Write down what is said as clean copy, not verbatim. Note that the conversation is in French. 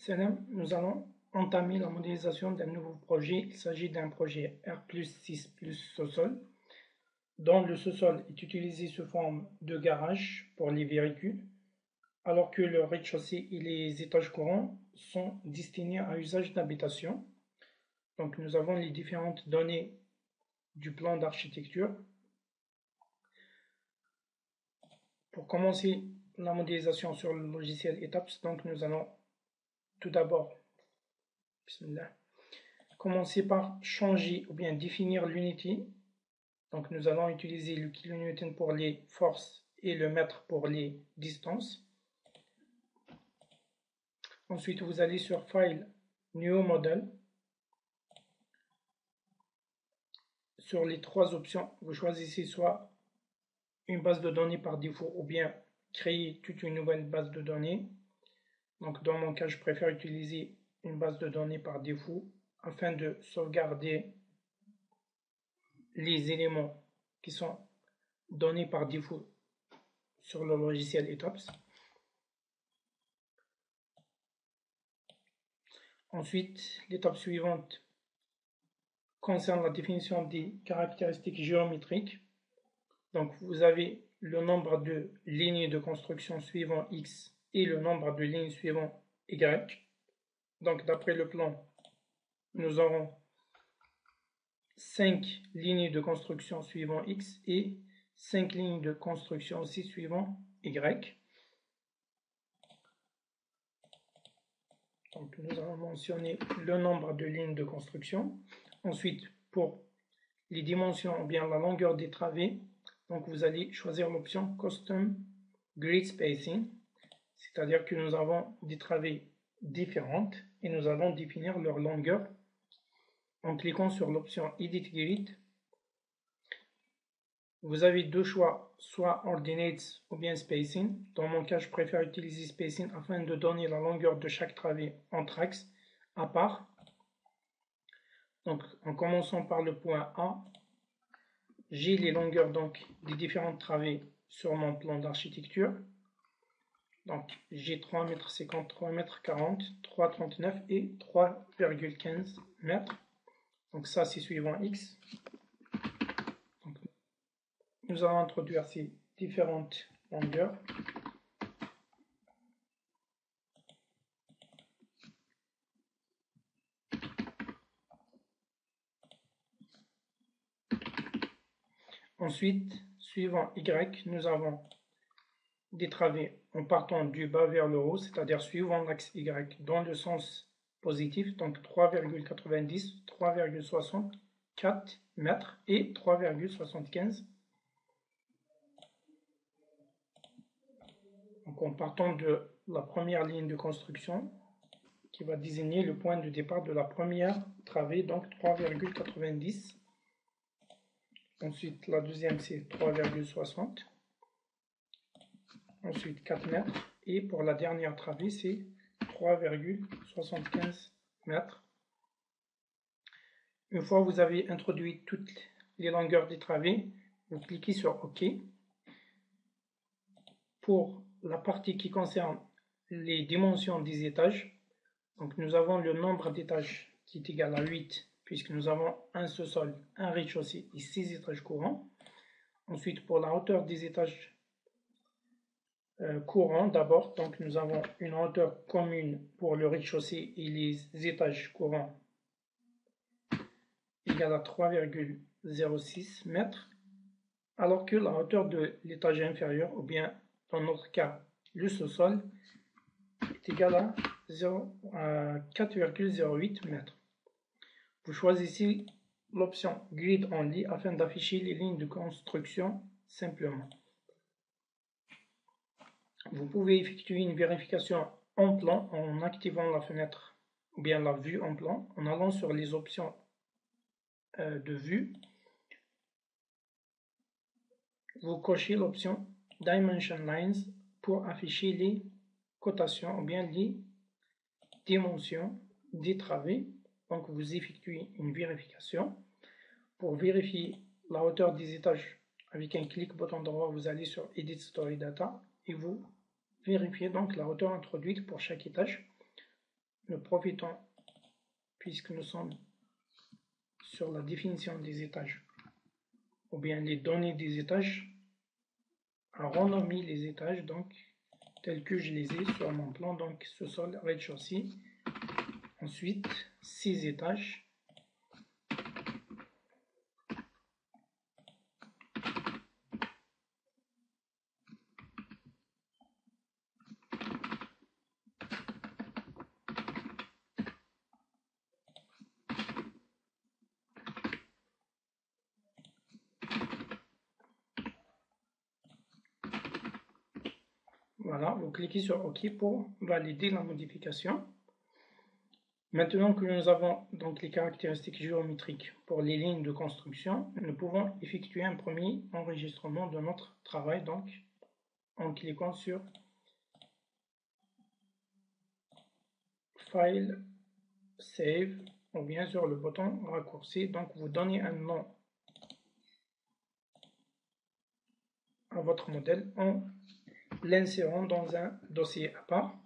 Salam, nous allons entamer la modélisation d'un nouveau projet. Il s'agit d'un projet R+6 plus sous-sol, dont le sous-sol est utilisé sous forme de garage pour les véhicules, alors que le rez-de-chaussée et les étages courants sont destinés à usage d'habitation. Donc nous avons les différentes données du plan d'architecture. Pour commencer la modélisation sur le logiciel ETAPS, donc nous allons tout d'abord commencer par changer ou bien définir l'unité. Donc nous allons utiliser le kilonewton pour les forces et le mètre pour les distances. Ensuite, vous allez sur File, New Model. Sur les trois options, vous choisissez soit une base de données par défaut ou bien créer toute une nouvelle base de données. Donc dans mon cas, je préfère utiliser une base de données par défaut afin de sauvegarder les éléments qui sont donnés par défaut sur le logiciel ETAPS. Ensuite, l'étape suivante concerne la définition des caractéristiques géométriques. Donc vous avez le nombre de lignes de construction suivant X et le nombre de lignes suivant Y. Donc d'après le plan, nous aurons 5 lignes de construction suivant X et 5 lignes de construction aussi suivant Y. Donc nous allons mentionner le nombre de lignes de construction. Ensuite, pour les dimensions ou bien la longueur des travées, donc vous allez choisir l'option Custom Grid Spacing, c'est-à-dire que nous avons des travées différentes et nous allons définir leur longueur en cliquant sur l'option Edit Grid. Vous avez deux choix, soit Ordinates ou bien Spacing. Dans mon cas, je préfère utiliser Spacing afin de donner la longueur de chaque travée entre axes à part. Donc, en commençant par le point A, j'ai les longueurs donc des différentes travées sur mon plan d'architecture. Donc, j'ai 3,50 m, 3,40 m, 3,39 m et 3,15 m. Donc, ça, c'est suivant X. Donc, nous allons introduire ces différentes longueurs. Ensuite, suivant Y, nous avons des travées en partant du bas vers le haut, c'est-à-dire suivant l'axe Y dans le sens positif, donc 3,90, 3,64 m et 3,75. Donc en partant de la première ligne de construction qui va désigner le point de départ de la première travée, donc 3,90. Ensuite, la deuxième, c'est 3,60. Ensuite, 4 mètres. Et pour la dernière travée, c'est 3,75 mètres. Une fois que vous avez introduit toutes les longueurs des travées, vous cliquez sur OK. Pour la partie qui concerne les dimensions des étages, donc nous avons le nombre d'étages qui est égal à 8, puisque nous avons un sous-sol, un rez-de-chaussée et 6 étages courants. Ensuite, pour la hauteur des étages courants, d'abord, donc nous avons une hauteur commune pour le rez-de-chaussée et les étages courants égale à 3,06 mètres, alors que la hauteur de l'étage inférieur, ou bien dans notre cas le sous-sol, est égal à 4,08 mètres. Vous choisissez l'option Grid Only afin d'afficher les lignes de construction simplement. Vous pouvez effectuer une vérification en plan en activant la fenêtre ou bien la vue en plan en allant sur les options de vue. Vous cochez l'option Dimension Lines pour afficher les cotations ou bien les dimensions des travées. Donc vous effectuez une vérification. Pour vérifier la hauteur des étages, avec un clic bouton droit, vous allez sur Edit Story Data et vous vérifiez donc la hauteur introduite pour chaque étage. nous profitons, puisque nous sommes sur la définition des étages, ou bien les données des étages, à renommer les étages, donc, tels que je les ai sur mon plan, donc sous-sol, rez-de-chaussée. Ensuite, 6 étages. Voilà, vous cliquez sur OK pour valider la modification. Maintenant que nous avons donc les caractéristiques géométriques pour les lignes de construction, nous pouvons effectuer un premier enregistrement de notre travail, donc en cliquant sur File, Save, ou bien sur le bouton raccourci. Donc vous donnez un nom à votre modèle en l'insérant dans un dossier à part.